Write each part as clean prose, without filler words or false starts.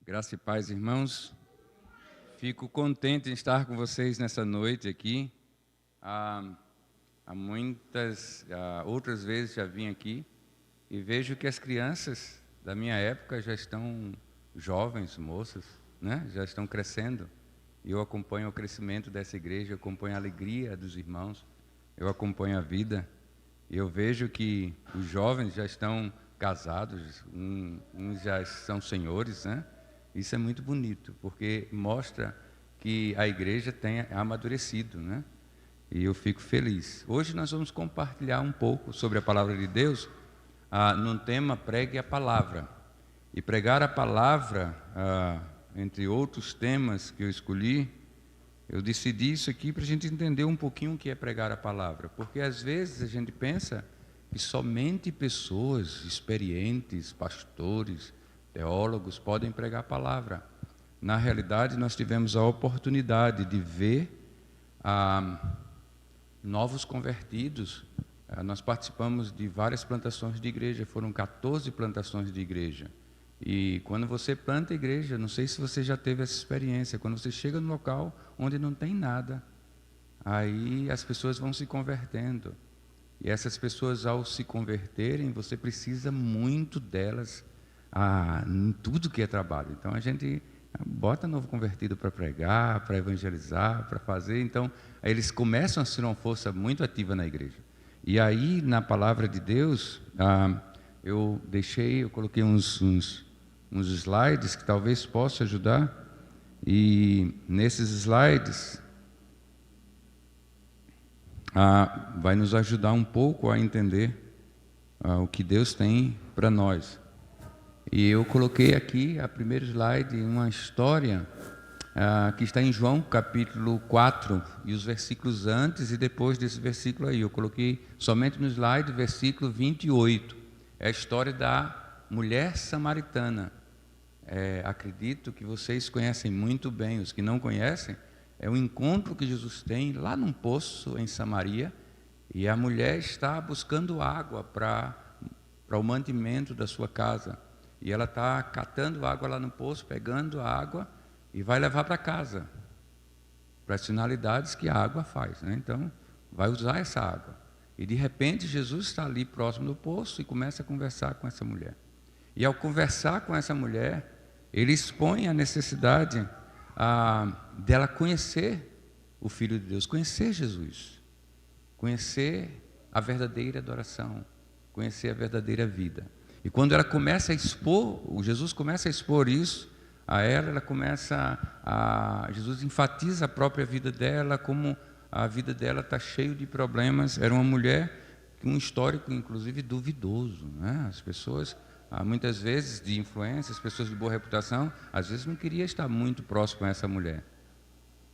Graça e paz, irmãos. Fico contente em estar com vocês nessa noite aqui. Há muitas outras vezes já vim aqui e vejo que as crianças da minha época já estão jovens, moças, né? Já estão crescendo. E eu acompanho o crescimento dessa igreja, eu acompanho a alegria dos irmãos, eu acompanho a vida. E eu vejo que os jovens já estão casados, uns já são senhores, né? Isso é muito bonito, porque mostra que a igreja tem amadurecido, né? E eu fico feliz. Hoje nós vamos compartilhar um pouco sobre a palavra de Deus, num tema Pregue a Palavra. E pregar a palavra, entre outros temas que eu escolhi, eu decidi isso aqui para a gente entender um pouquinho o que é pregar a palavra. Porque às vezes a gente pensa que somente pessoas experientes, pastores, teólogos podem pregar a palavra. Na realidade, nós tivemos a oportunidade de ver novos convertidos. Nós participamos de várias plantações de igreja, foram 14 plantações de igreja. E quando você planta igreja, não sei se você já teve essa experiência, quando você chega no local onde não tem nada, aí as pessoas vão se convertendo. E essas pessoas, ao se converterem, você precisa muito delas em tudo que é trabalho. Então a gente bota novo convertido para pregar, para evangelizar, para fazer. Então aí eles começam a ser uma força muito ativa na igreja. E aí na palavra de Deus, eu coloquei uns slides que talvez possa ajudar. E nesses slides vai nos ajudar um pouco a entender o que Deus tem para nós. E eu coloquei aqui, a primeiro slide, uma história que está em João, capítulo 4, e os versículos antes e depois desse versículo aí. Eu coloquei somente no slide, versículo 28. É a história da mulher samaritana. Acredito que vocês conhecem muito bem. Os que não conhecem, é o encontro que Jesus tem lá num poço em Samaria, e a mulher está buscando água para o mantimento da sua casa. E ela está catando água lá no poço, pegando a água e vai levar para casa, para as finalidades que a água faz, né? Então, vai usar essa água. E de repente, Jesus está ali próximo do poço e começa a conversar com essa mulher. E ao conversar com essa mulher, ele expõe a necessidade dela conhecer o Filho de Deus, conhecer Jesus, conhecer a verdadeira adoração, conhecer a verdadeira vida. E quando ela começa a expor, Jesus começa a expor isso a ela Jesus enfatiza a própria vida dela, como a vida dela está cheia de problemas. Era uma mulher com um histórico, inclusive, duvidoso, né? As pessoas, muitas vezes, de influência, as pessoas de boa reputação, às vezes não queriam estar muito próximo a essa mulher,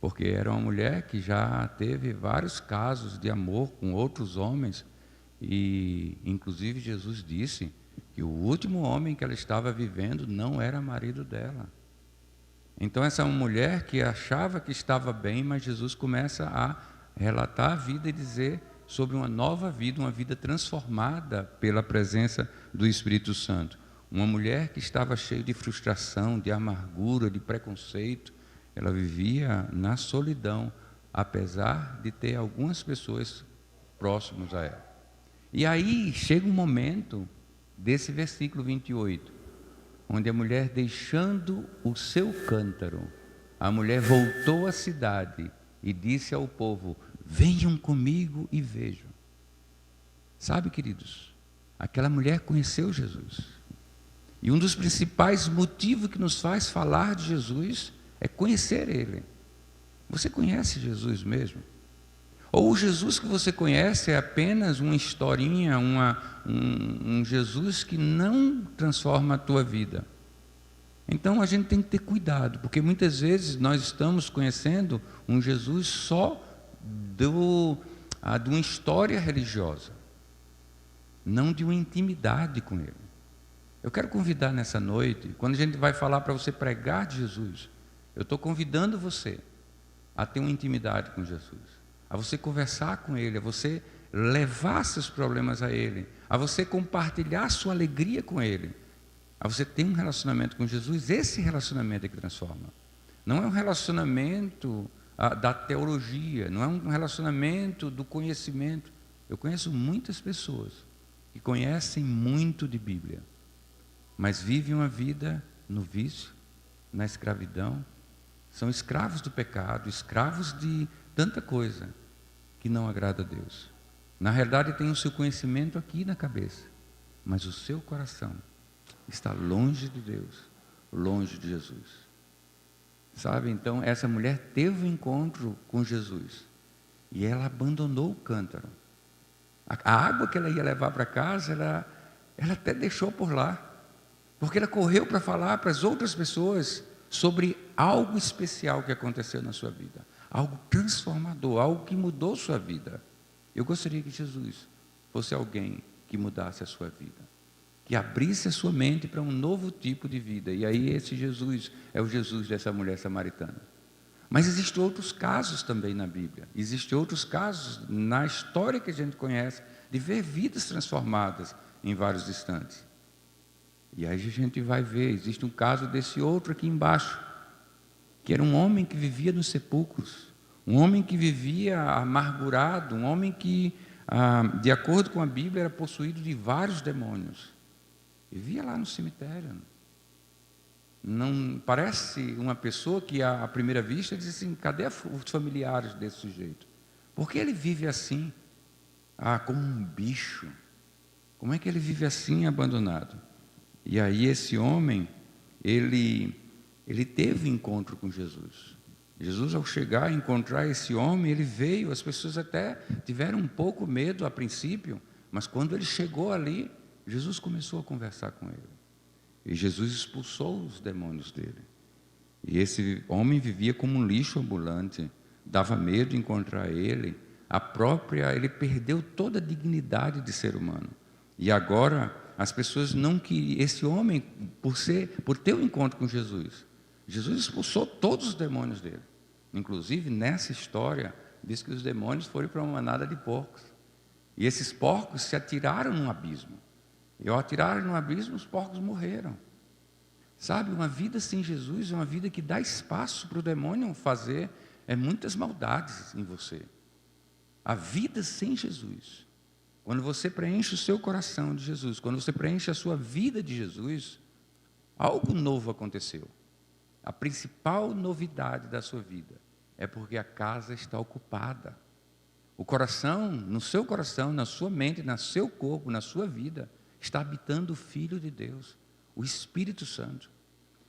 porque era uma mulher que já teve vários casos de amor com outros homens, e, inclusive, Jesus disse que o último homem que ela estava vivendo não era marido dela. Então essa é uma mulher que achava que estava bem, mas Jesus começa a relatar a vida e dizer sobre uma nova vida, uma vida transformada pela presença do Espírito Santo. Uma mulher que estava cheia de frustração, de amargura, de preconceito. Ela vivia na solidão, apesar de ter algumas pessoas próximas a ela. E aí chega um momento desse versículo 28, onde a mulher, deixando o seu cântaro, a mulher voltou à cidade e disse ao povo: venham comigo e vejam. Sabe, queridos, aquela mulher conheceu Jesus. E um dos principais motivos que nos faz falar de Jesus é conhecer Ele. Você conhece Jesus mesmo? Ou o Jesus que você conhece é apenas uma historinha, um Jesus que não transforma a tua vida? Então a gente tem que ter cuidado, porque muitas vezes nós estamos conhecendo um Jesus só de uma história religiosa, não de uma intimidade com Ele. Eu quero convidar nessa noite, quando a gente vai falar para você pregar de Jesus, eu estou convidando você a ter uma intimidade com Jesus, a você conversar com Ele, a você levar seus problemas a Ele, a você compartilhar sua alegria com Ele. a você ter um relacionamento com Jesus. Esse relacionamento é que transforma. Não é um relacionamento da teologia, não é um relacionamento do conhecimento. Eu conheço muitas pessoas que conhecem muito de Bíblia, mas vivem uma vida no vício, na escravidão, são escravos do pecado, escravos de tanta coisa que não agrada a Deus. Na realidade, tem o seu conhecimento aqui na cabeça, mas o seu coração está longe de Deus, longe de Jesus. Sabe, então essa mulher teve um encontro com Jesus e ela abandonou o cântaro. A água que ela ia levar para casa, ela até deixou por lá, porque ela correu para falar para as outras pessoas sobre algo especial que aconteceu na sua vida, algo transformador, algo que mudou sua vida. Eu gostaria que Jesus fosse alguém que mudasse a sua vida, que abrisse a sua mente para um novo tipo de vida. E aí esse Jesus é o Jesus dessa mulher samaritana. Mas existem outros casos também na Bíblia, existem outros casos na história que a gente conhece, de ver vidas transformadas em vários instantes. E aí a gente vai ver, existe um caso desse outro aqui embaixo, que era um homem que vivia nos sepulcros, um homem que vivia amargurado, um homem que, de acordo com a Bíblia, era possuído de vários demônios. Vivia lá no cemitério. Não parece uma pessoa que à primeira vista diz assim: cadê os familiares desse sujeito? Por que ele vive assim? Como um bicho. Como é que ele vive assim, abandonado? E aí esse homem, ele teve encontro com Jesus. Jesus, ao chegar e encontrar esse homem, ele veio, as pessoas até tiveram um pouco medo a princípio, mas quando ele chegou ali, Jesus começou a conversar com ele. E Jesus expulsou os demônios dele. E esse homem vivia como um lixo ambulante, dava medo de encontrar ele. Ele perdeu toda a dignidade de ser humano. E agora as pessoas não queriam. Esse homem, por ter um encontro com Jesus, Jesus expulsou todos os demônios dele. Inclusive nessa história diz que os demônios foram para uma manada de porcos. E esses porcos se atiraram num abismo. E ao atirarem no abismo, os porcos morreram. Sabe, uma vida sem Jesus é uma vida que dá espaço para o demônio fazer muitas maldades em você. A vida sem Jesus, quando você preenche o seu coração de Jesus, quando você preenche a sua vida de Jesus, algo novo aconteceu. A principal novidade da sua vida é porque a casa está ocupada. O coração, no seu coração, na sua mente, no seu corpo, na sua vida, está habitando o Filho de Deus, o Espírito Santo.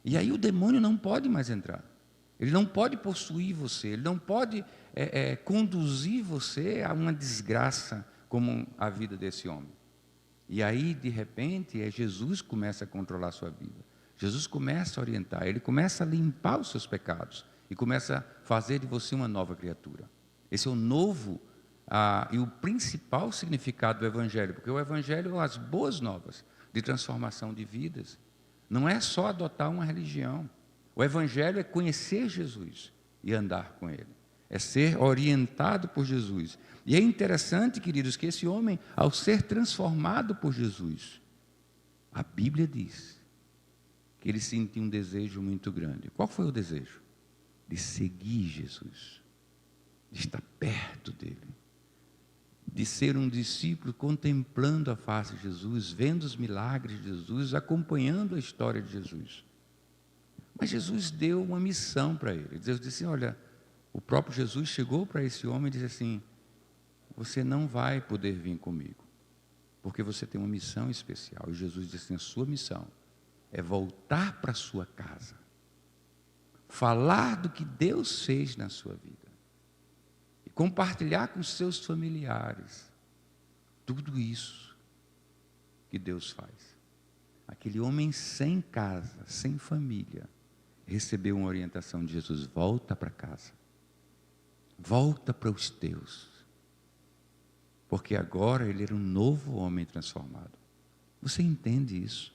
E aí o demônio não pode mais entrar. Ele não pode possuir você, ele não pode conduzir você a uma desgraça como a vida desse homem. E aí, de repente, Jesus começa a controlar a sua vida. Jesus começa a orientar, ele começa a limpar os seus pecados e começa a fazer de você uma nova criatura. Esse é o novo e o principal significado do Evangelho, porque o Evangelho é as boas novas de transformação de vidas. Não é só adotar uma religião. O Evangelho é conhecer Jesus e andar com Ele. É ser orientado por Jesus. E é interessante, queridos, que esse homem, ao ser transformado por Jesus, a Bíblia diz que ele sentiu um desejo muito grande. Qual foi o desejo? De seguir Jesus, de estar perto dele, de ser um discípulo contemplando a face de Jesus, vendo os milagres de Jesus, acompanhando a história de Jesus. Mas Jesus deu uma missão para ele. Deus disse: olha, o próprio Jesus chegou para esse homem e disse assim: você não vai poder vir comigo, porque você tem uma missão especial. E Jesus disse assim: a sua missão é voltar para a sua casa, falar do que Deus fez na sua vida, e compartilhar com seus familiares tudo isso que Deus faz. Aquele homem sem casa, sem família, recebeu uma orientação de Jesus: volta para casa, volta para os teus, porque agora ele era um novo homem transformado. Você entende isso?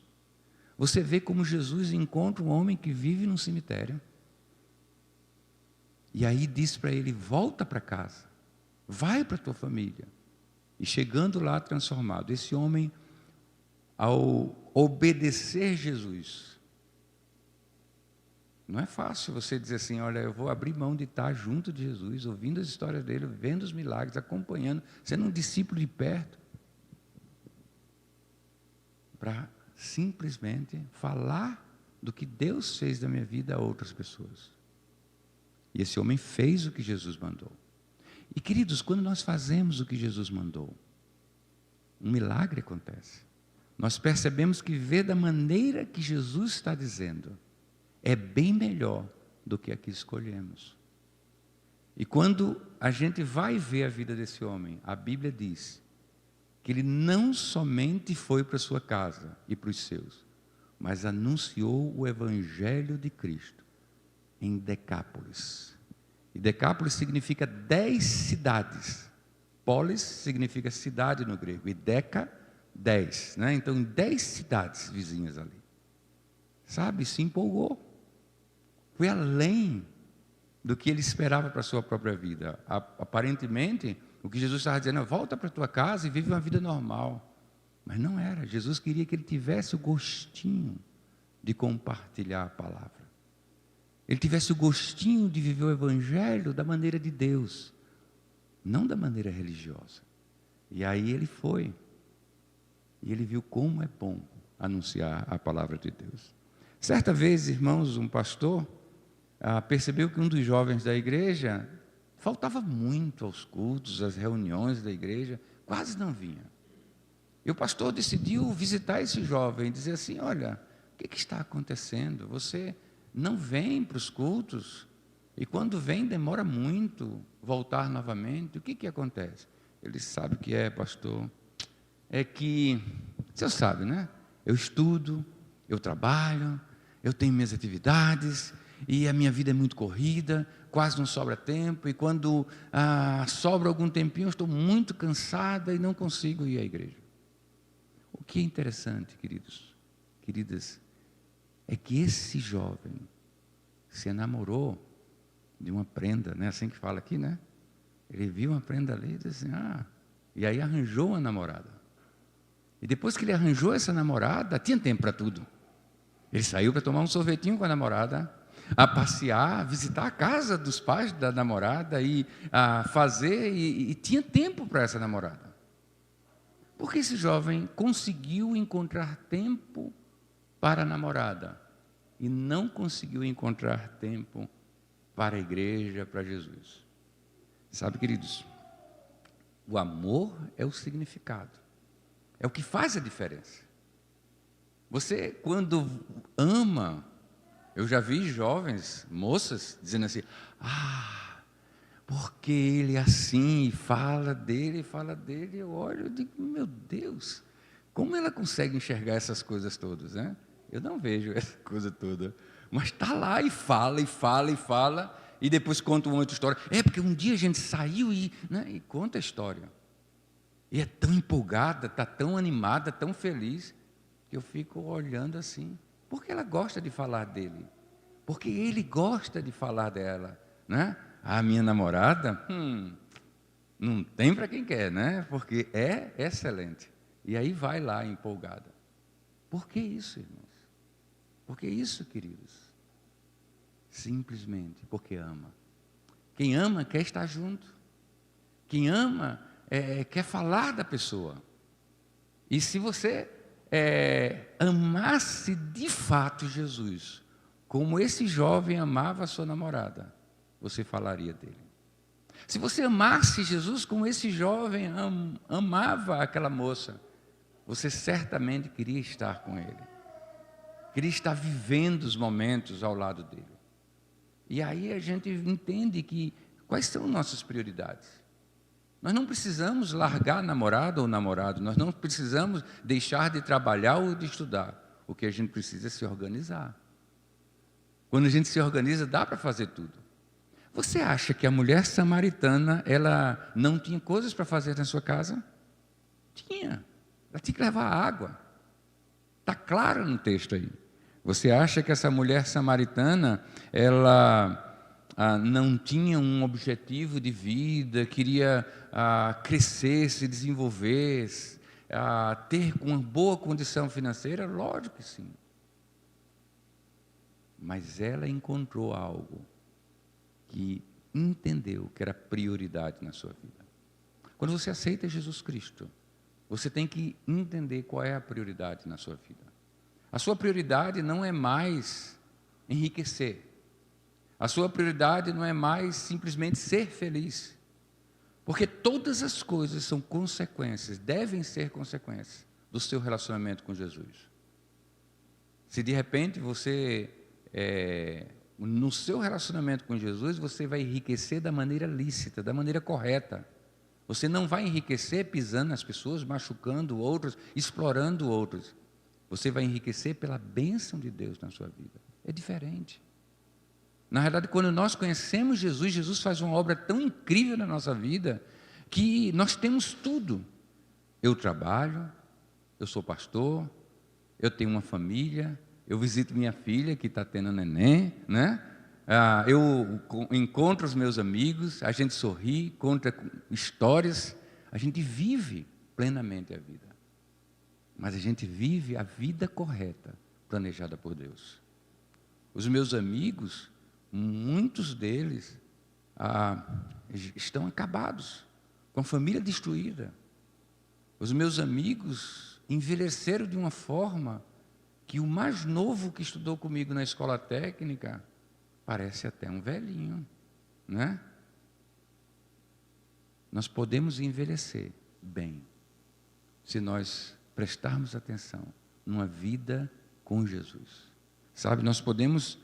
Você vê como Jesus encontra um homem que vive num cemitério, e aí diz para ele: volta para casa, vai para a tua família. E chegando lá transformado, esse homem ao obedecer Jesus. Não é fácil você dizer assim, olha, eu vou abrir mão de estar junto de Jesus, ouvindo as histórias dele, vendo os milagres, acompanhando, sendo um discípulo de perto, para simplesmente falar do que Deus fez da minha vida a outras pessoas. E esse homem fez o que Jesus mandou. E queridos, quando nós fazemos o que Jesus mandou, um milagre acontece. Nós percebemos que viver da maneira que Jesus está dizendo é bem melhor do que a que escolhemos. E quando a gente vai ver a vida desse homem, a Bíblia diz que ele não somente foi para sua casa e para os seus, mas anunciou o Evangelho de Cristo em Decápolis. E Decápolis significa 10 cidades. Polis significa cidade no grego, e Deca, 10. Né? Então, 10 cidades vizinhas ali. Sabe, se empolgou. Foi além do que ele esperava para a sua própria vida. Aparentemente, o que Jesus estava dizendo é, volta para a tua casa e vive uma vida normal. Mas não era. Jesus queria que ele tivesse o gostinho de compartilhar a palavra. Ele tivesse o gostinho de viver o Evangelho da maneira de Deus, não da maneira religiosa. E aí ele foi. E ele viu como é bom anunciar a palavra de Deus. Certa vez, irmãos, um pastor percebeu que um dos jovens da igreja faltava muito aos cultos, às reuniões da igreja, quase não vinha. E o pastor decidiu visitar esse jovem e dizer assim, olha, o que está acontecendo? Você não vem para os cultos, e quando vem demora muito voltar novamente, o que acontece? Ele sabe o que é, pastor, é que, o senhor sabe, né? Eu estudo, eu trabalho, eu tenho minhas atividades, e a minha vida é muito corrida, quase não sobra tempo, e quando sobra algum tempinho, eu estou muito cansada e não consigo ir à igreja. O que é interessante, queridos, queridas, é que esse jovem se enamorou de uma prenda, né? Assim que fala aqui, né? Ele viu uma prenda ali e disse assim, e aí arranjou uma namorada. E depois que ele arranjou essa namorada, tinha tempo para tudo. Ele saiu para tomar um sorvetinho com a namorada, a passear, a visitar a casa dos pais da namorada e a fazer, e tinha tempo para essa namorada. Porque esse jovem conseguiu encontrar tempo para a namorada e não conseguiu encontrar tempo para a igreja, para Jesus. Sabe, queridos, o amor é o significado, é o que faz a diferença. Você, quando ama, eu já vi jovens, moças, dizendo assim, porque ele é assim, e fala dele, eu olho e digo, meu Deus, como ela consegue enxergar essas coisas todas, né? Eu não vejo essa coisa toda, mas está lá e fala, e depois conta uma outra história. É porque um dia a gente saiu e conta a história. E é tão empolgada, está tão animada, tão feliz, que eu fico olhando assim, porque ela gosta de falar dele, porque ele gosta de falar dela, né? A minha namorada, não tem para quem quer, né? Porque é excelente. E aí vai lá empolgada. Por que isso, irmãos? Por que isso, queridos? Simplesmente porque ama. Quem ama quer estar junto. Quem ama quer falar da pessoa. E se você amasse de fato Jesus, como esse jovem amava a sua namorada, você falaria dele. Se você amasse Jesus como esse jovem amava aquela moça, você certamente queria estar com ele. Queria estar vivendo os momentos ao lado dele. E aí a gente entende que quais são nossas prioridades. Nós não precisamos largar namorada ou namorado, nós não precisamos deixar de trabalhar ou de estudar. O que a gente precisa é se organizar. Quando a gente se organiza, dá para fazer tudo. Você acha que a mulher samaritana, ela não tinha coisas para fazer na sua casa? Tinha. Ela tinha que levar água. Está claro no texto aí. Você acha que essa mulher samaritana, ela não tinha um objetivo de vida, queria crescer, se desenvolver, ter uma boa condição financeira? Lógico que sim. Mas ela encontrou algo que entendeu que era prioridade na sua vida. Quando você aceita Jesus Cristo, você tem que entender qual é a prioridade na sua vida. A sua prioridade não é mais enriquecer. A sua prioridade não é mais simplesmente ser feliz. Porque todas as coisas são consequências, devem ser consequências do seu relacionamento com Jesus. Se de repente você, no seu relacionamento com Jesus, você vai enriquecer da maneira lícita, da maneira correta. Você não vai enriquecer pisando nas pessoas, machucando outros, explorando outros. Você vai enriquecer pela bênção de Deus na sua vida. É diferente. Na realidade, quando nós conhecemos Jesus, Jesus faz uma obra tão incrível na nossa vida, que nós temos tudo. Eu trabalho, eu sou pastor, eu tenho uma família, eu visito minha filha que está tendo neném, né? Eu encontro os meus amigos, a gente sorri, conta histórias, a gente vive plenamente a vida. Mas a gente vive a vida correta, planejada por Deus. Os meus amigos, muitos deles estão acabados, com a família destruída. Os meus amigos envelheceram de uma forma que o mais novo que estudou comigo na escola técnica parece até um velhinho, né? Nós podemos envelhecer bem, se nós prestarmos atenção numa vida com Jesus. Sabe, nós podemos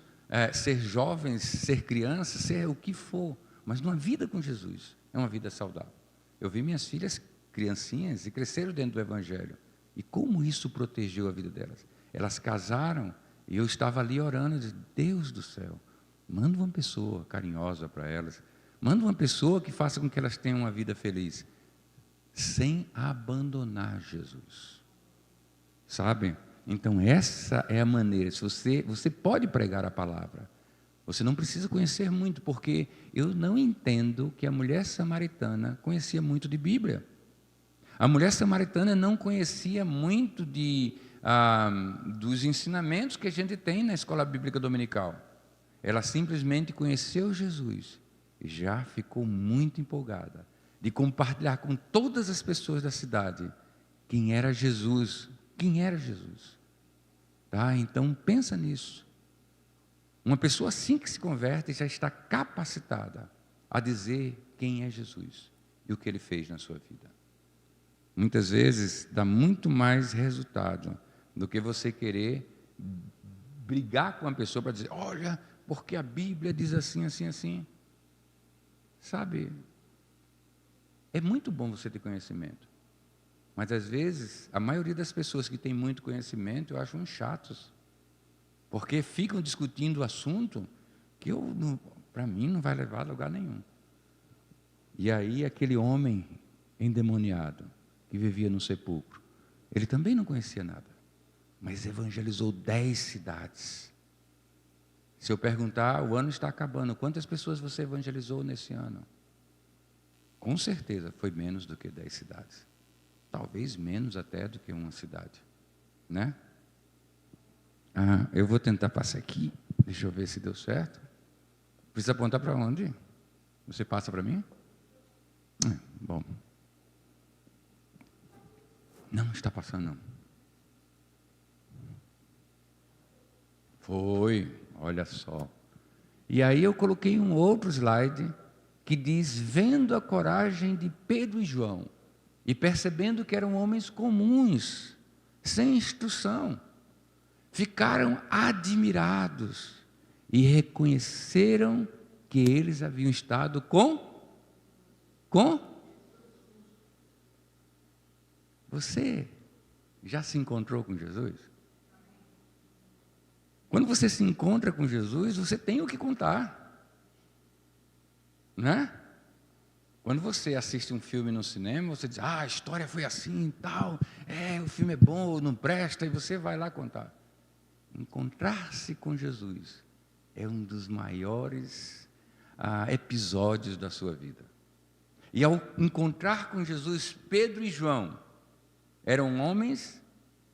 ser jovens, ser crianças, ser o que for, mas numa vida com Jesus, é uma vida saudável. Eu vi minhas filhas criancinhas e cresceram dentro do Evangelho. E como isso protegeu a vida delas? Elas casaram e eu estava ali orando, disse, Deus do céu, manda uma pessoa carinhosa para elas, manda uma pessoa que faça com que elas tenham uma vida feliz, sem abandonar Jesus. Sabe? Então essa é a maneira. Se você pode pregar a palavra, você não precisa conhecer muito, porque eu não entendo que a mulher samaritana conhecia muito de Bíblia. A mulher samaritana não conhecia muito dos ensinamentos que a gente tem na escola bíblica dominical. Ela simplesmente conheceu Jesus e já ficou muito empolgada de compartilhar com todas as pessoas da cidade quem era Jesus. Quem era Jesus? Tá? Então pensa nisso. Uma pessoa assim que se converte já está capacitada a dizer quem é Jesus e o que Ele fez na sua vida. Muitas vezes dá muito mais resultado do que você querer brigar com uma pessoa para dizer, olha, porque a Bíblia diz assim, assim, assim. Sabe, é muito bom você ter conhecimento, mas às vezes a maioria das pessoas que tem muito conhecimento eu acho uns chatos, porque ficam discutindo o assunto que para mim não vai levar a lugar nenhum. E aí aquele homem endemoniado que vivia no sepulcro, ele também não conhecia nada, mas evangelizou 10 cidades. Se eu perguntar, o ano está acabando, quantas pessoas você evangelizou nesse ano? Com certeza foi menos do que 10 cidades, talvez menos até do que uma cidade, né? Eu vou tentar passar aqui, deixa eu ver se deu certo. Precisa apontar para onde? Você passa para mim? Bom, não está passando não. Foi, olha só. E aí eu coloquei um outro slide que diz, vendo a coragem de Pedro e João e percebendo que eram homens comuns, sem instrução, ficaram admirados e reconheceram que eles haviam estado com você já se encontrou com Jesus? Quando você se encontra com Jesus, você tem o que contar, né? Quando você assiste um filme no cinema, você diz, a história foi assim e tal, o filme é bom ou não presta, e você vai lá contar. Encontrar-se com Jesus é um dos maiores episódios da sua vida. E ao encontrar com Jesus, Pedro e João Eram homens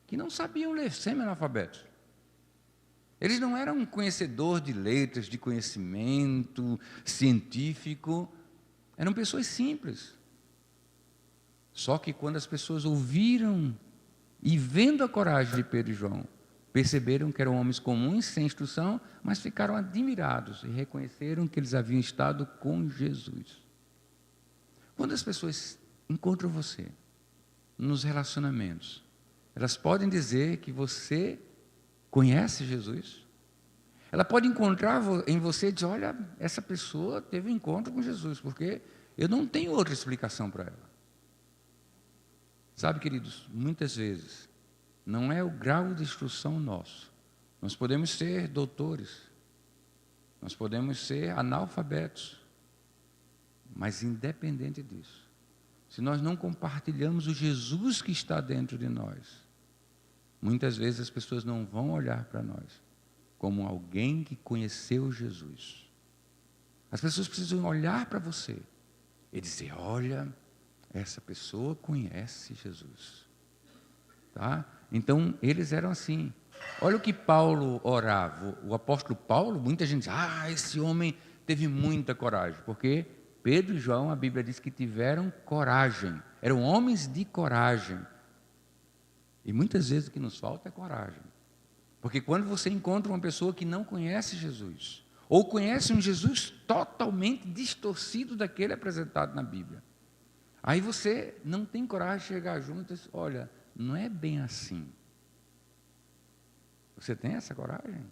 que não sabiam ler, semi-analfabetos. Eles não eram conhecedores de letras, de conhecimento científico. Eram pessoas simples. Só que quando as pessoas ouviram e vendo a coragem de Pedro e João, perceberam que eram homens comuns, sem instrução, mas ficaram admirados e reconheceram que eles haviam estado com Jesus. Quando as pessoas encontram você nos relacionamentos, elas podem dizer que você conhece Jesus. Ela pode encontrar em você e dizer, olha, essa pessoa teve um encontro com Jesus, porque eu não tenho outra explicação para ela. Sabe, queridos, muitas vezes, não é o grau de instrução nosso. Nós podemos ser doutores, nós podemos ser analfabetos, mas independente disso, se nós não compartilhamos o Jesus que está dentro de nós, muitas vezes as pessoas não vão olhar para nós como alguém que conheceu Jesus. As pessoas precisam olhar para você e dizer, olha, essa pessoa conhece Jesus. Tá? Então, eles eram assim. Olha o que Paulo orava. O apóstolo Paulo, muita gente diz, esse homem teve muita coragem, porque Pedro e João, a Bíblia diz que tiveram coragem. Eram homens de coragem. E muitas vezes o que nos falta é coragem. Porque quando você encontra uma pessoa que não conhece Jesus, ou conhece um Jesus totalmente distorcido daquele apresentado na Bíblia, aí você não tem coragem de chegar junto e dizer, olha, não é bem assim. Você tem essa coragem?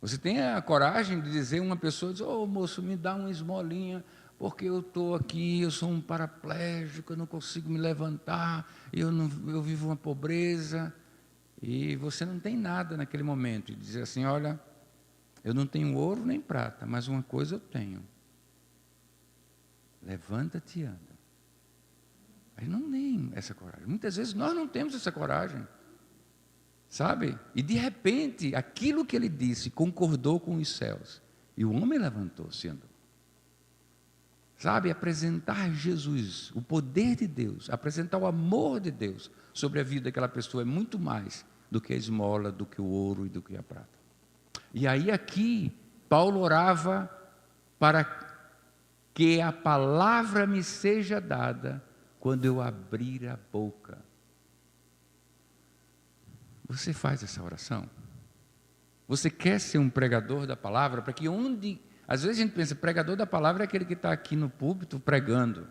Você tem a coragem de dizer a uma pessoa, moço, me dá uma esmolinha, porque eu estou aqui, eu sou um paraplégico, eu não consigo me levantar, eu vivo uma pobreza, e você não tem nada naquele momento, e dizer assim, olha, eu não tenho ouro nem prata, mas uma coisa eu tenho. Levanta-te e anda. Aí não tem essa coragem. Muitas vezes nós não temos essa coragem. Sabe? E de repente, aquilo que ele disse concordou com os céus. E o homem levantou-se e andou. Sabe? Apresentar Jesus, o poder de Deus, apresentar o amor de Deus sobre a vida daquela pessoa é muito mais do que a esmola, do que o ouro e do que a prata. E aí aqui, Paulo orava para que a palavra me seja dada quando eu abrir a boca. Você faz essa oração? Você quer ser um pregador da palavra? Para que onde... Às vezes a gente pensa, pregador da palavra é aquele que está aqui no púlpito pregando.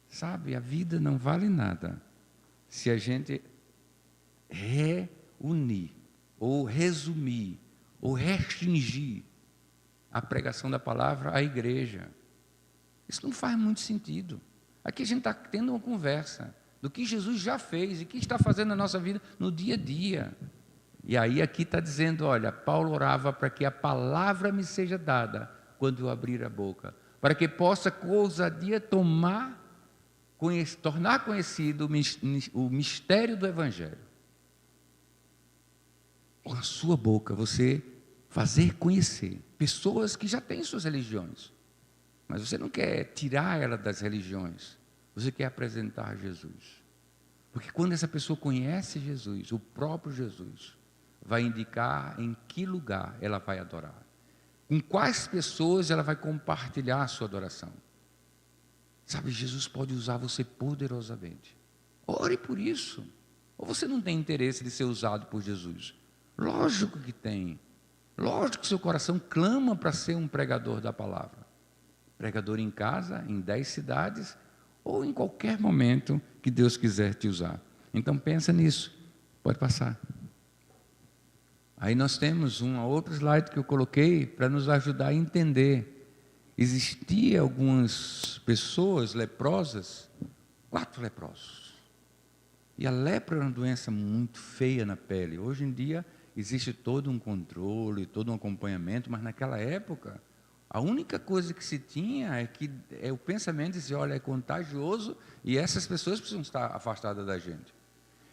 Sabe, a vida não vale nada se a gente reunir, ou resumir, ou restringir a pregação da palavra à igreja. Isso não faz muito sentido. Aqui a gente está tendo uma conversa do que Jesus já fez e o que está fazendo na nossa vida no dia a dia. E aí aqui está dizendo, olha, Paulo orava para que a palavra me seja dada quando eu abrir a boca, para que possa com ousadia tornar conhecido o mistério do Evangelho. Com a sua boca você fazer conhecer pessoas que já têm suas religiões, mas você não quer tirar ela das religiões, você quer apresentar Jesus. Porque quando essa pessoa conhece Jesus, o próprio Jesus vai indicar em que lugar ela vai adorar, com quais pessoas ela vai compartilhar a sua adoração. Sabe, Jesus pode usar você poderosamente. Ore por isso. Ou você não tem interesse de ser usado por Jesus? Lógico que tem. Lógico que seu coração clama para ser um pregador da palavra. Pregador em casa, em 10 cidades, ou em qualquer momento que Deus quiser te usar. Então pensa nisso. Pode passar. Aí nós temos um outro slide que eu coloquei para nos ajudar a entender. Existia algumas pessoas leprosas, 4 leprosos. E a lepra é uma doença muito feia na pele. Hoje em dia existe todo um controle, todo um acompanhamento, mas naquela época a única coisa que se tinha é o pensamento de dizer, olha, é contagioso e essas pessoas precisam estar afastadas da gente.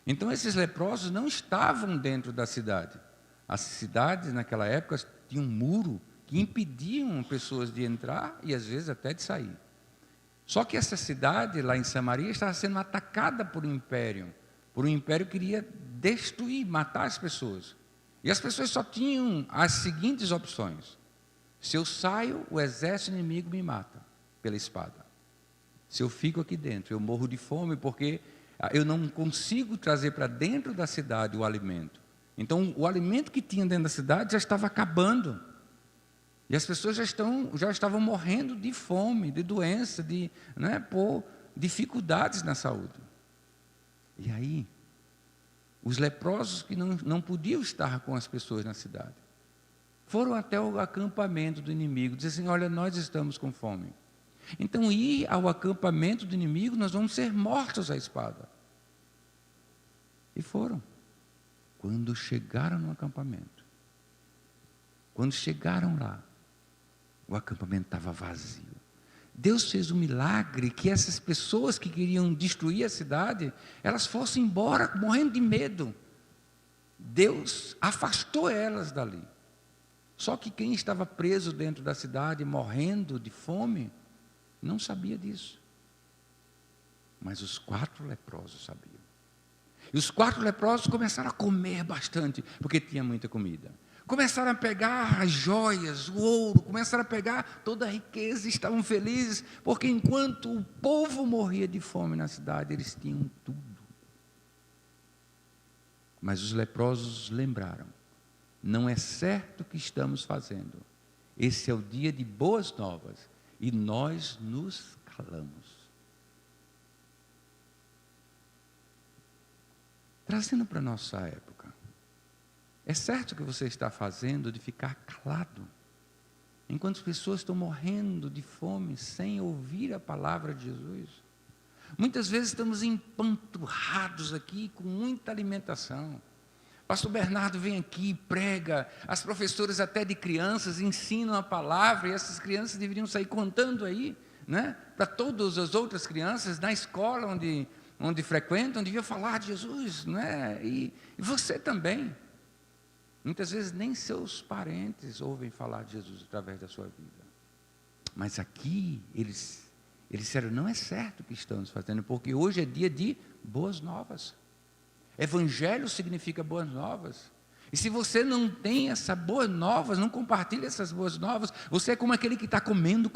Então esses leprosos não estavam dentro da cidade. As cidades naquela época tinham um muro que impediam pessoas de entrar e às vezes até de sair. Só que essa cidade, lá em Samaria, estava sendo atacada por um império que queria destruir, matar as pessoas. E as pessoas só tinham as seguintes opções: se eu saio, o exército inimigo me mata pela espada. Se eu fico aqui dentro, eu morro de fome, porque eu não consigo trazer para dentro da cidade o alimento. Então, o alimento que tinha dentro da cidade já estava acabando. E as pessoas já estavam morrendo de fome, de doença, por dificuldades na saúde. E aí, os leprosos que não podiam estar com as pessoas na cidade, foram até o acampamento do inimigo, dizer assim: olha, nós estamos com fome. Então, ir ao acampamento do inimigo, nós vamos ser mortos à espada. E foram. Quando chegaram no acampamento, quando chegaram lá, o acampamento estava vazio. Deus fez um milagre que essas pessoas que queriam destruir a cidade, elas fossem embora morrendo de medo. Deus afastou elas dali. Só que quem estava preso dentro da cidade, morrendo de fome, não sabia disso. Mas os 4 leprosos sabiam. E os 4 leprosos começaram a comer bastante, porque tinha muita comida. Começaram a pegar as joias, o ouro, começaram a pegar toda a riqueza, estavam felizes, porque enquanto o povo morria de fome na cidade, eles tinham tudo. Mas os leprosos lembraram: não é certo o que estamos fazendo. Esse é o dia de boas novas, e nós nos calamos. Trazendo para a nossa época, é certo o que você está fazendo de ficar calado, enquanto as pessoas estão morrendo de fome, sem ouvir a palavra de Jesus? Muitas vezes estamos empanturrados aqui com muita alimentação. Pastor Bernardo vem aqui, prega, as professoras até de crianças ensinam a palavra, e essas crianças deveriam sair contando aí, para todas as outras crianças, na escola onde frequentam, devia falar de Jesus, e você também. Muitas vezes nem seus parentes ouvem falar de Jesus através da sua vida. Mas aqui eles disseram: não é certo o que estamos fazendo, porque hoje é dia de boas novas. Evangelho significa boas novas. E se você não tem essas boas novas, não compartilha essas boas novas, você é como aquele que está comendo,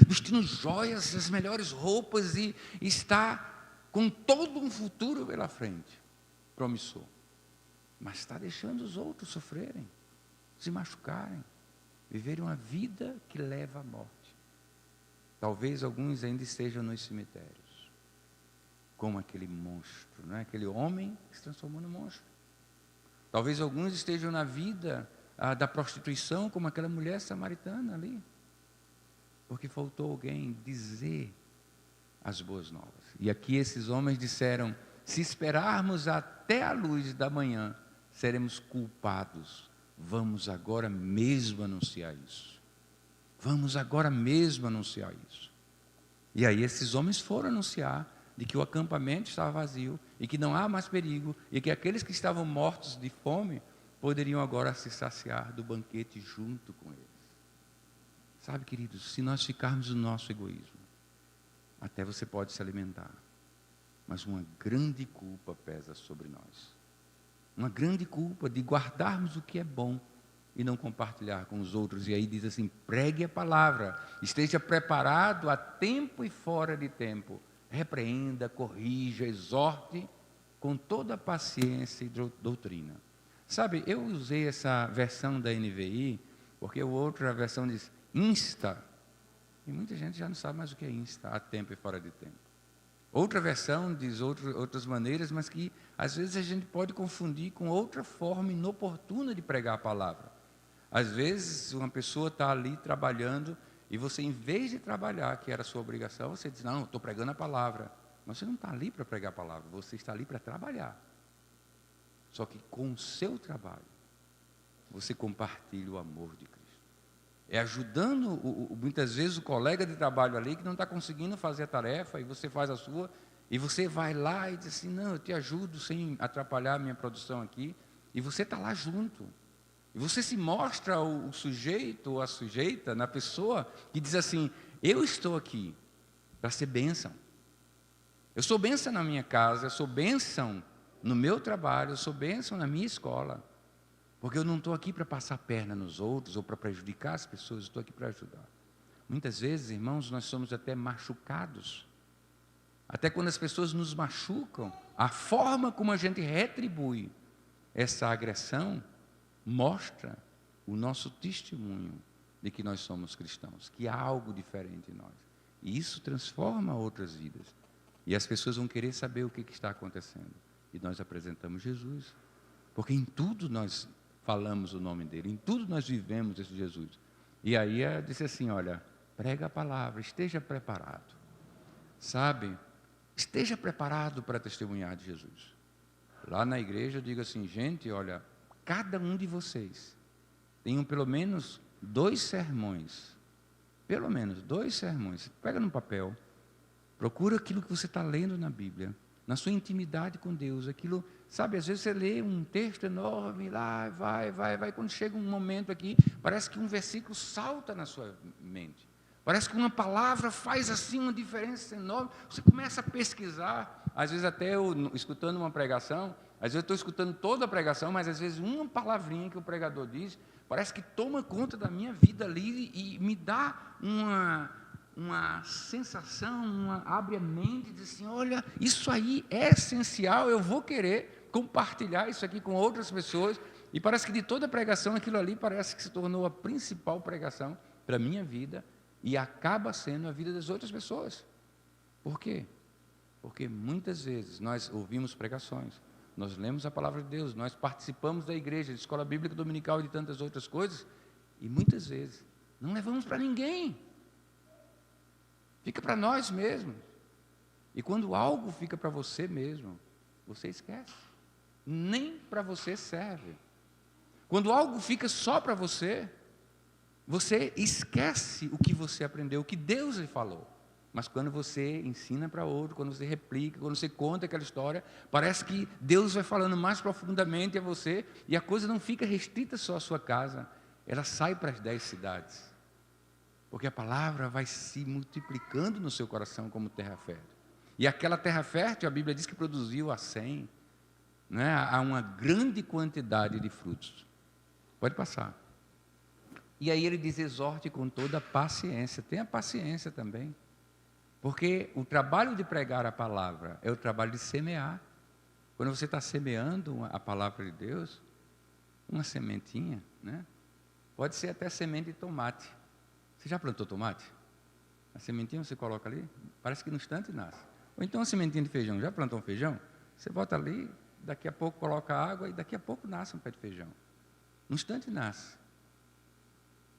vestindo joias, as melhores roupas, e está com todo um futuro pela frente, promissor. Mas está deixando os outros sofrerem, se machucarem, viverem uma vida que leva à morte. Talvez alguns ainda estejam nos cemitérios, como aquele monstro, aquele homem que se transformou no monstro. Talvez alguns estejam na vida da prostituição, como aquela mulher samaritana ali, porque faltou alguém dizer as boas novas. E aqui esses homens disseram: se esperarmos até a luz da manhã, seremos culpados. Vamos agora mesmo anunciar isso. Vamos agora mesmo anunciar isso. E aí esses homens foram anunciar de que o acampamento estava vazio, e que não há mais perigo, e que aqueles que estavam mortos de fome poderiam agora se saciar do banquete junto com eles. Sabe, queridos, se nós ficarmos no nosso egoísmo, até você pode se alimentar, mas uma grande culpa pesa sobre nós. Uma grande culpa de guardarmos o que é bom e não compartilhar com os outros. E aí diz assim: pregue a palavra, esteja preparado a tempo e fora de tempo, repreenda, corrija, exorte com toda a paciência e doutrina. Sabe, eu usei essa versão da NVI, porque a outra versão diz insta, e muita gente já não sabe mais o que é insta, a tempo e fora de tempo. Outra versão diz outras maneiras, mas que às vezes a gente pode confundir com outra forma inoportuna de pregar a palavra. Às vezes uma pessoa está ali trabalhando, e você, em vez de trabalhar, que era a sua obrigação, você diz: não, estou pregando a palavra. Mas você não está ali para pregar a palavra, você está ali para trabalhar. Só que com o seu trabalho, você compartilha o amor de Cristo. É ajudando muitas vezes o colega de trabalho ali que não está conseguindo fazer a tarefa, e você faz a sua, e você vai lá e diz assim: não, eu te ajudo sem atrapalhar a minha produção aqui, e você está lá junto. E você se mostra o sujeito ou a sujeita na pessoa que diz assim: eu estou aqui, para ser bênção. Eu sou bênção na minha casa, eu sou bênção no meu trabalho, eu sou bênção na minha escola. Porque eu não estou aqui para passar a perna nos outros ou para prejudicar as pessoas, eu estou aqui para ajudar. Muitas vezes, irmãos, nós somos até machucados. Até quando as pessoas nos machucam, a forma como a gente retribui essa agressão mostra o nosso testemunho de que nós somos cristãos, que há algo diferente em nós. E isso transforma outras vidas. E as pessoas vão querer saber o que está acontecendo. E nós apresentamos Jesus. Porque em tudo nós falamos o nome dele, em tudo nós vivemos esse Jesus. E aí disse assim, olha, prega a palavra, esteja preparado. Sabe, esteja preparado para testemunhar de Jesus. Lá na igreja eu digo assim, gente, olha, cada um de vocês tenham pelo menos 2 sermões. Pelo menos 2 sermões. Pega no papel. Procura aquilo que você está lendo na Bíblia, na sua intimidade com Deus, aquilo, sabe, às vezes você lê um texto enorme, lá, vai, quando chega um momento aqui, parece que um versículo salta na sua mente, parece que uma palavra faz assim uma diferença enorme, você começa a pesquisar, às vezes até eu, escutando uma pregação, às vezes eu estou escutando toda a pregação, mas às vezes uma palavrinha que o pregador diz, parece que toma conta da minha vida ali e me dá uma sensação, abre a mente e diz assim, olha, isso aí é essencial, eu vou querer compartilhar isso aqui com outras pessoas, e parece que de toda a pregação, aquilo ali parece que se tornou a principal pregação para a minha vida, e acaba sendo a vida das outras pessoas. Por quê? Porque muitas vezes nós ouvimos pregações, nós lemos a palavra de Deus, nós participamos da igreja, da escola bíblica dominical e de tantas outras coisas, e muitas vezes não levamos para ninguém. Fica para nós mesmos. E quando algo fica para você mesmo, você esquece. Nem para você serve. Quando algo fica só para você, você esquece o que você aprendeu, o que Deus lhe falou. Mas quando você ensina para outro, quando você replica, quando você conta aquela história, parece que Deus vai falando mais profundamente a você, e a coisa não fica restrita só à sua casa, ela sai para as 10 cidades. Porque a palavra vai se multiplicando no seu coração como terra fértil. E aquela terra fértil, a Bíblia diz que produziu a 100, né? Há uma grande quantidade de frutos. Pode passar. E aí ele diz, exorte com toda a paciência. Tenha paciência também. Porque o trabalho de pregar a palavra é o trabalho de semear. Quando você está semeando a palavra de Deus, uma sementinha, né? Pode ser até semente de tomate. Você já plantou tomate? A sementinha você coloca ali, parece que no instante nasce. Ou então a sementinha de feijão, já plantou um feijão? Você bota ali, daqui a pouco coloca água e daqui a pouco nasce um pé de feijão. No instante nasce.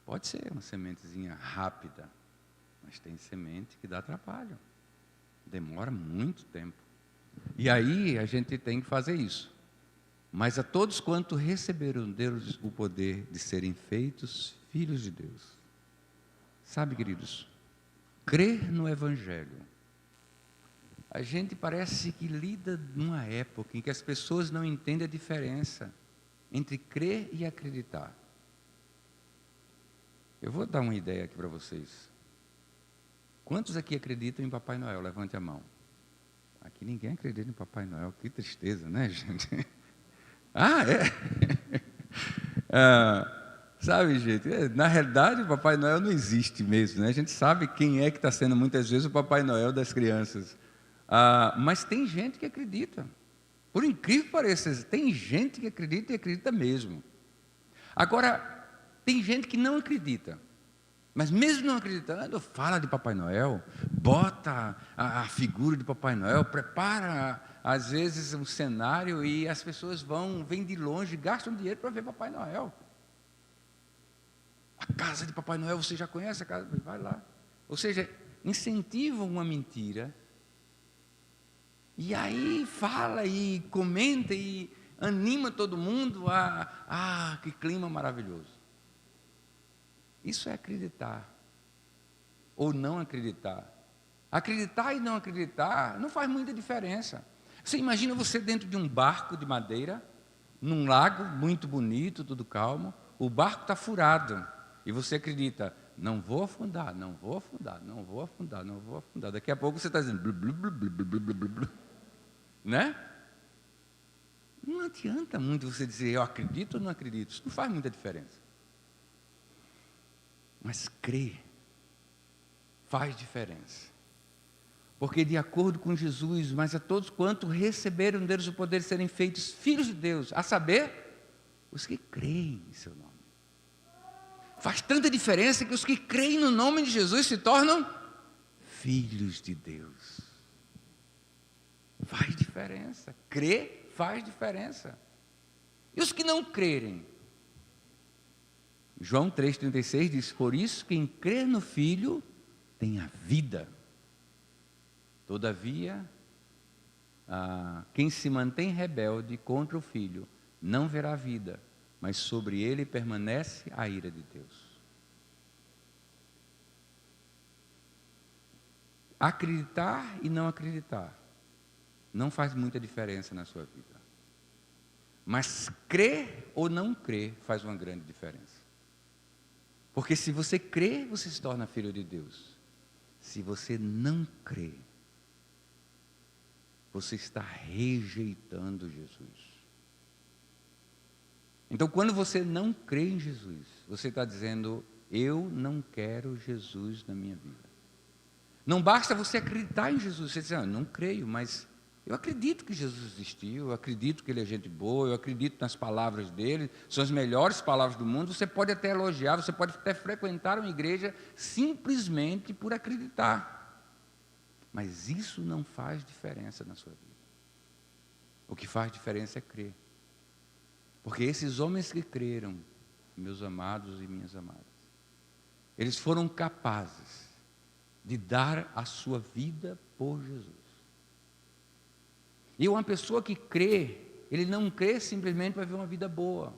Pode ser uma sementezinha rápida, mas tem semente que dá trabalho. Demora muito tempo. E aí a gente tem que fazer isso. Mas a todos quanto receberam Deus o poder de serem feitos filhos de Deus. Sabe, queridos, crer no Evangelho. A gente parece que lida numa época em que as pessoas não entendem a diferença entre crer e acreditar. Eu vou dar uma ideia aqui para vocês. Quantos aqui acreditam em Papai Noel? Levante a mão. Aqui ninguém acredita em Papai Noel. Que tristeza, né, gente? Sabe, gente, na realidade o Papai Noel não existe mesmo, né? A gente sabe quem é que está sendo muitas vezes o Papai Noel das crianças. Mas tem gente que acredita. Por incrível que pareça, tem gente que acredita e acredita mesmo. Agora, tem gente que não acredita. Mas mesmo não acreditando, fala de Papai Noel, bota a figura de Papai Noel, prepara às vezes um cenário e as pessoas vêm de longe, gastam dinheiro para ver Papai Noel. A casa de Papai Noel, você já conhece a casa? Vai lá. Ou seja, incentivam uma mentira. E aí fala e comenta e anima todo mundo que clima maravilhoso. Isso é acreditar. Ou não acreditar. Acreditar e não acreditar não faz muita diferença. Você imagina você dentro de um barco de madeira, num lago muito bonito, tudo calmo, o barco está furado. E você acredita, não vou afundar, não vou afundar, não vou afundar, não vou afundar. Daqui a pouco você está dizendo, blu, blu, blu, blu, blu, blu, blu, blu. Né? Não adianta muito você dizer, eu acredito ou não acredito. Isso não faz muita diferença. Mas crer faz diferença. Porque de acordo com Jesus, mas a todos quanto receberam deles o poder de serem feitos filhos de Deus, a saber, os que creem em seu nome. Faz tanta diferença que os que creem no nome de Jesus se tornam filhos de Deus. Faz diferença. Crer faz diferença. E os que não crerem? João 3,36 diz, por isso quem crer no Filho tem a vida. Todavia, quem se mantém rebelde contra o Filho não verá a vida, mas sobre ele permanece a ira de Deus. Acreditar e não acreditar não faz muita diferença na sua vida. Mas crer ou não crer faz uma grande diferença. Porque se você crê, você se torna filho de Deus. Se você não crê, você está rejeitando Jesus. Então, quando você não crê em Jesus, você está dizendo, eu não quero Jesus na minha vida. Não basta você acreditar em Jesus, você diz, não creio, mas eu acredito que Jesus existiu, eu acredito que Ele é gente boa, eu acredito nas palavras dEle, são as melhores palavras do mundo. Você pode até elogiar, você pode até frequentar uma igreja simplesmente por acreditar. Mas isso não faz diferença na sua vida. O que faz diferença é crer. Porque esses homens que creram, meus amados e minhas amadas, eles foram capazes de dar a sua vida por Jesus. E uma pessoa que crê, ele não crê simplesmente para viver uma vida boa.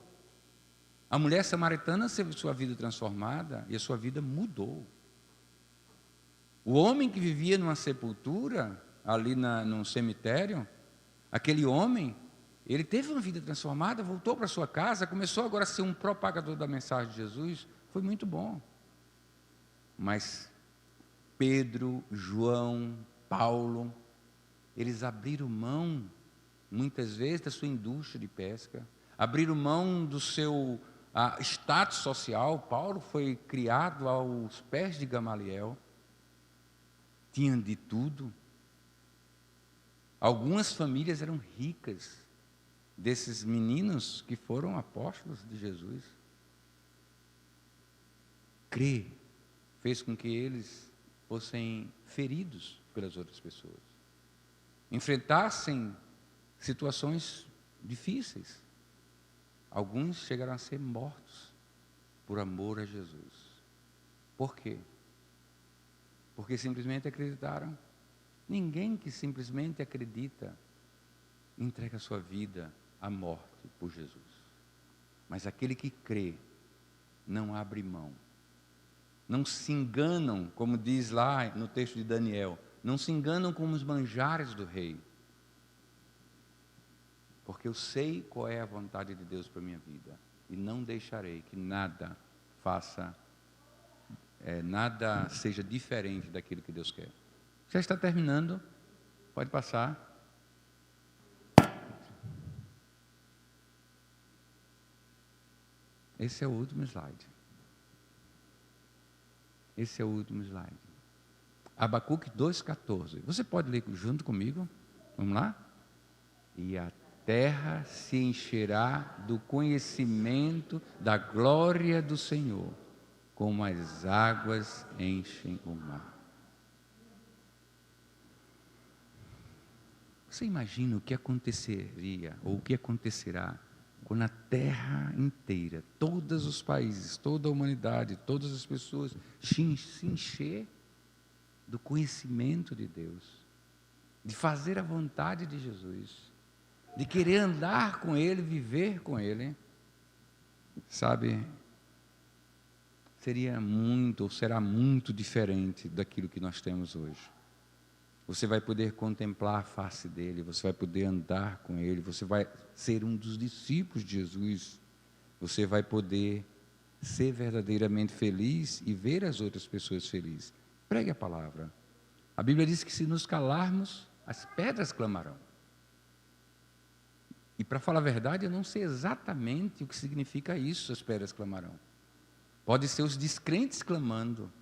A mulher samaritana teve sua vida transformada e a sua vida mudou. O homem que vivia numa sepultura, ali num cemitério, aquele homem, ele teve uma vida transformada, voltou para sua casa, começou agora a ser um propagador da mensagem de Jesus, foi muito bom. Mas Pedro, João, Paulo, eles abriram mão, muitas vezes, da sua indústria de pesca, abriram mão do seu status social. Paulo foi criado aos pés de Gamaliel, tinham de tudo. Algumas famílias eram ricas, desses meninos que foram apóstolos de Jesus. Crer fez com que eles fossem feridos pelas outras pessoas, enfrentassem situações difíceis. Alguns chegaram a ser mortos por amor a Jesus. Por quê? Porque simplesmente acreditaram. Ninguém que simplesmente acredita entrega a sua vida à morte por Jesus. Mas aquele que crê não abre mão. Não se enganam, como diz lá no texto de Daniel, não se enganam como os manjares do rei. Porque eu sei qual é a vontade de Deus para a minha vida. E não deixarei que nada nada seja diferente daquilo que Deus quer. Já está terminando, pode passar. Esse é o último slide. Esse é o último slide. Abacuque 2,14. Você pode ler junto comigo? Vamos lá? E a terra se encherá do conhecimento da glória do Senhor, como as águas enchem o mar. Você imagina o que aconteceria, ou o que acontecerá, quando a terra inteira, todos os países, toda a humanidade, todas as pessoas se encher do conhecimento de Deus, de fazer a vontade de Jesus, de querer andar com Ele, viver com Ele, sabe, seria muito, ou será muito diferente daquilo que nós temos hoje. Você vai poder contemplar a face dEle, você vai poder andar com Ele, você vai ser um dos discípulos de Jesus, você vai poder ser verdadeiramente feliz e ver as outras pessoas felizes. Pregue a palavra. A Bíblia diz que se nos calarmos, as pedras clamarão. E para falar a verdade, eu não sei exatamente o que significa isso, as pedras clamarão. Pode ser os descrentes clamando.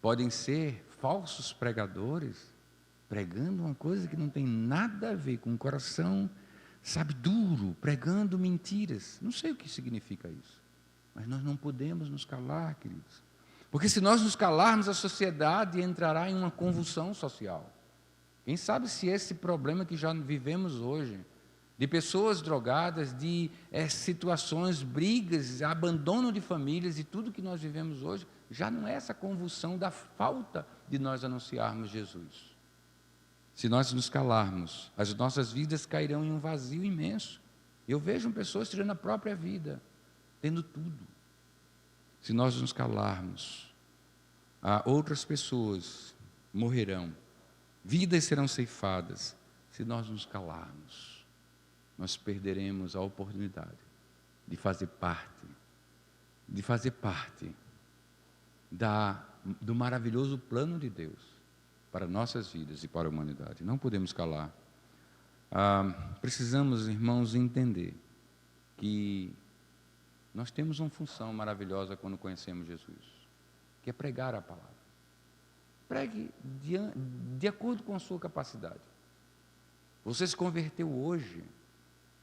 Podem ser falsos pregadores, pregando uma coisa que não tem nada a ver com o coração, sabe, duro, pregando mentiras. Não sei o que significa isso. Mas nós não podemos nos calar, queridos. Porque se nós nos calarmos, a sociedade entrará em uma convulsão social. Quem sabe se esse problema que já vivemos hoje, de pessoas drogadas, de situações, brigas, abandono de famílias e tudo que nós vivemos hoje, já não é essa convulsão da falta de nós anunciarmos Jesus. Se nós nos calarmos, as nossas vidas cairão em um vazio imenso. Eu vejo pessoas tirando a própria vida, tendo tudo. Se nós nos calarmos, outras pessoas morrerão, vidas serão ceifadas. Se nós nos calarmos, nós perderemos a oportunidade de fazer parte do maravilhoso plano de Deus para nossas vidas e para a humanidade. Não podemos calar. Precisamos, irmãos, entender que nós temos uma função maravilhosa quando conhecemos Jesus, que é pregar a palavra. Pregue de acordo com a sua capacidade. Você se converteu hoje,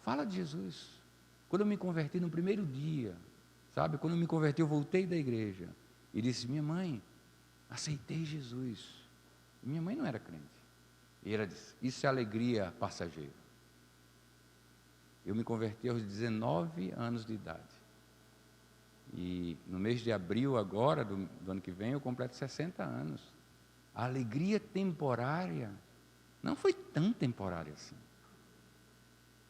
fala de Jesus. Quando eu me converti no primeiro dia, sabe? Quando eu me converti, eu voltei da igreja e disse: minha mãe, aceitei Jesus. Minha mãe não era crente. E ela disse: isso é alegria passageira. Eu me converti aos 19 anos de idade. E no mês de abril agora, do ano que vem, eu completo 60 anos. A alegria temporária não foi tão temporária assim.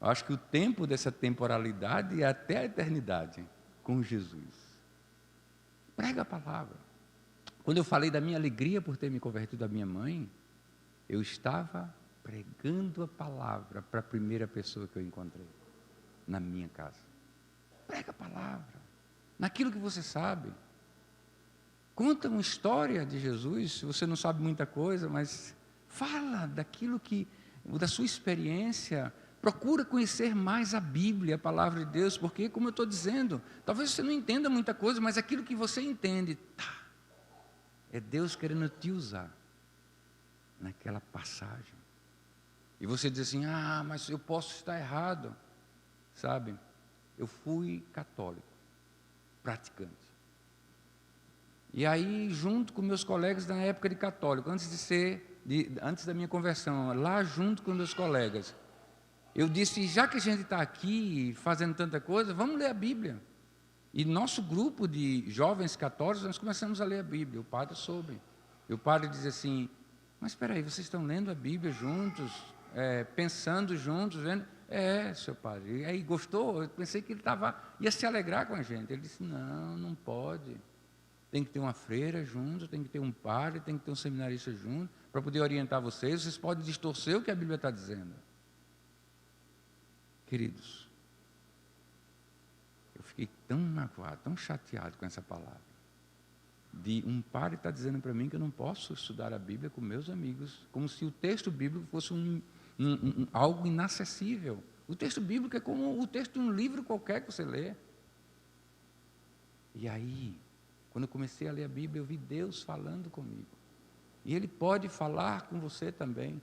Eu acho que o tempo dessa temporalidade é até a eternidade com Jesus. Prega a palavra. Quando eu falei da minha alegria por ter me convertido à minha mãe, eu estava pregando a palavra para a primeira pessoa que eu encontrei na minha casa. Prega a palavra, naquilo que você sabe. Conta uma história de Jesus, se você não sabe muita coisa, mas fala daquilo da sua experiência. Procura conhecer mais a Bíblia, a palavra de Deus, porque, como eu estou dizendo, talvez você não entenda muita coisa, mas aquilo que você entende, é Deus querendo te usar naquela passagem. E você diz assim: mas eu posso estar errado. Sabe, eu fui católico, praticante. E aí, junto com meus colegas na época de católico, antes da minha conversão, lá junto com meus colegas, eu disse: já que a gente está aqui fazendo tanta coisa, vamos ler a Bíblia. E nosso grupo de jovens católicos, nós começamos a ler a Bíblia. O padre soube. E o padre diz assim: mas espera aí, vocês estão lendo a Bíblia juntos, pensando juntos, vendo? Seu padre. E aí, gostou? Eu pensei que ele ia se alegrar com a gente. Ele disse: não pode. Tem que ter uma freira junto, tem que ter um padre, tem que ter um seminarista junto, para poder orientar vocês. Vocês podem distorcer o que a Bíblia está dizendo. Queridos, eu fiquei tão magoado, tão chateado com essa palavra. De um padre estar dizendo para mim que eu não posso estudar a Bíblia com meus amigos, como se o texto bíblico fosse algo inacessível. O texto bíblico é como o texto de um livro qualquer que você lê. E aí, quando eu comecei a ler a Bíblia, eu vi Deus falando comigo. E Ele pode falar com você também.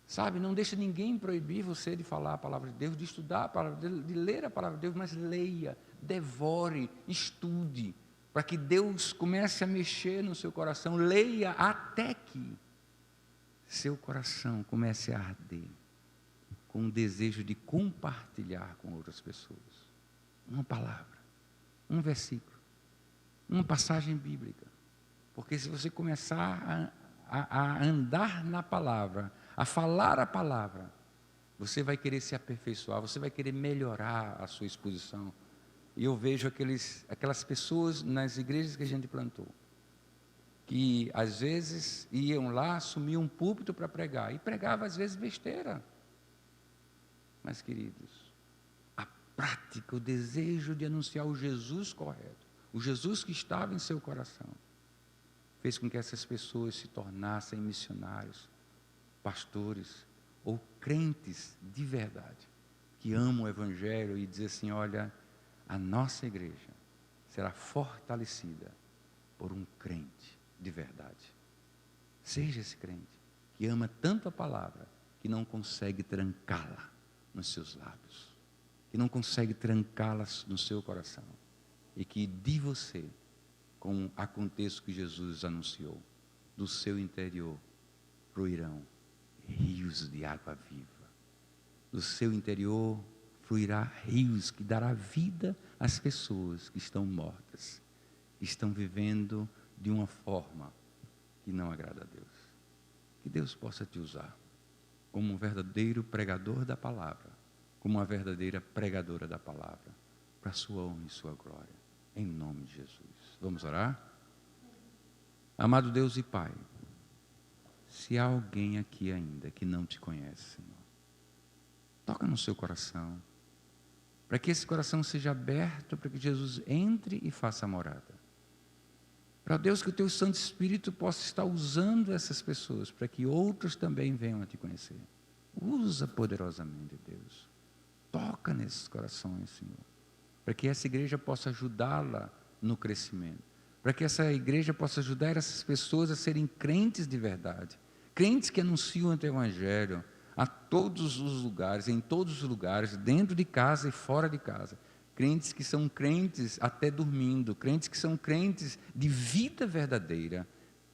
Sabe, não deixa ninguém proibir você de falar a palavra de Deus, de estudar a palavra de Deus, de ler a palavra de Deus, mas leia, devore, estude, para que Deus comece a mexer no seu coração. Leia até que seu coração comece a arder com o desejo de compartilhar com outras pessoas. Uma palavra, um versículo, uma passagem bíblica. Porque se você começar a andar na palavra, a falar a palavra, você vai querer se aperfeiçoar, você vai querer melhorar a sua exposição. E eu vejo aquelas pessoas nas igrejas que a gente plantou, que às vezes iam lá, assumiam um púlpito para pregar, e pregava às vezes besteira. Mas, queridos, a prática, o desejo de anunciar o Jesus correto, o Jesus que estava em seu coração, fez com que essas pessoas se tornassem missionários, pastores ou crentes de verdade, que amam o Evangelho e dizem assim: olha, a nossa igreja será fortalecida por um crente de verdade. Seja esse crente que ama tanto a palavra que não consegue trancá-la nos seus lábios, que não consegue trancá-la no seu coração, e que de você, como aconteça o que Jesus anunciou, do seu interior fluirão rios de água viva. Do seu interior fluirá rios que dará vida às pessoas que estão mortas, que estão vivendo de uma forma que não agrada a Deus. Que Deus possa te usar como um verdadeiro pregador da palavra, como uma verdadeira pregadora da palavra, para a sua honra e sua glória, em nome de Jesus. Vamos orar? Amado Deus e Pai, se há alguém aqui ainda que não te conhece, Senhor, toca no seu coração, para que esse coração seja aberto, para que Jesus entre e faça morada. Para Deus, que o Teu Santo Espírito possa estar usando essas pessoas, para que outros também venham a Te conhecer. Usa poderosamente, Deus. Toca nesses corações, Senhor, para que essa igreja possa ajudá-la no crescimento, para que essa igreja possa ajudar essas pessoas a serem crentes de verdade, crentes que anunciam o Teu Evangelho a todos os lugares, em todos os lugares, dentro de casa e fora de casa. Crentes que são crentes até dormindo, crentes que são crentes de vida verdadeira,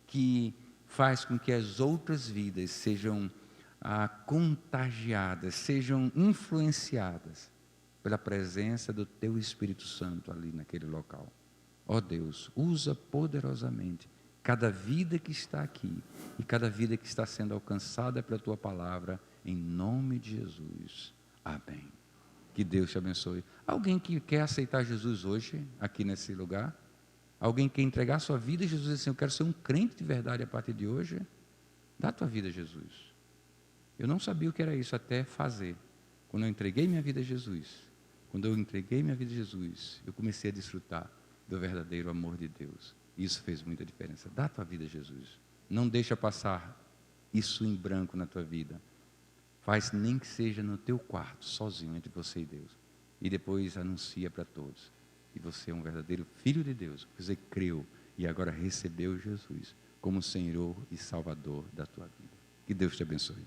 que faz com que as outras vidas sejam contagiadas, sejam influenciadas pela presença do Teu Espírito Santo ali naquele local. Ó Deus, usa poderosamente cada vida que está aqui e cada vida que está sendo alcançada pela Tua palavra, em nome de Jesus. Amém. Que Deus te abençoe. Alguém que quer aceitar Jesus hoje, aqui nesse lugar? Alguém que quer entregar sua vida a Jesus e dizer assim: eu quero ser um crente de verdade a partir de hoje? Dá a tua vida a Jesus. Eu não sabia o que era isso até fazer. Quando eu entreguei minha vida a Jesus, quando eu entreguei minha vida a Jesus, eu comecei a desfrutar do verdadeiro amor de Deus. Isso fez muita diferença. Dá a tua vida a Jesus. Não deixa passar isso em branco na tua vida. Faz nem que seja no teu quarto, sozinho, entre você e Deus. E depois anuncia para todos. E você é um verdadeiro filho de Deus. Você creu e agora recebeu Jesus como Senhor e Salvador da tua vida. Que Deus te abençoe.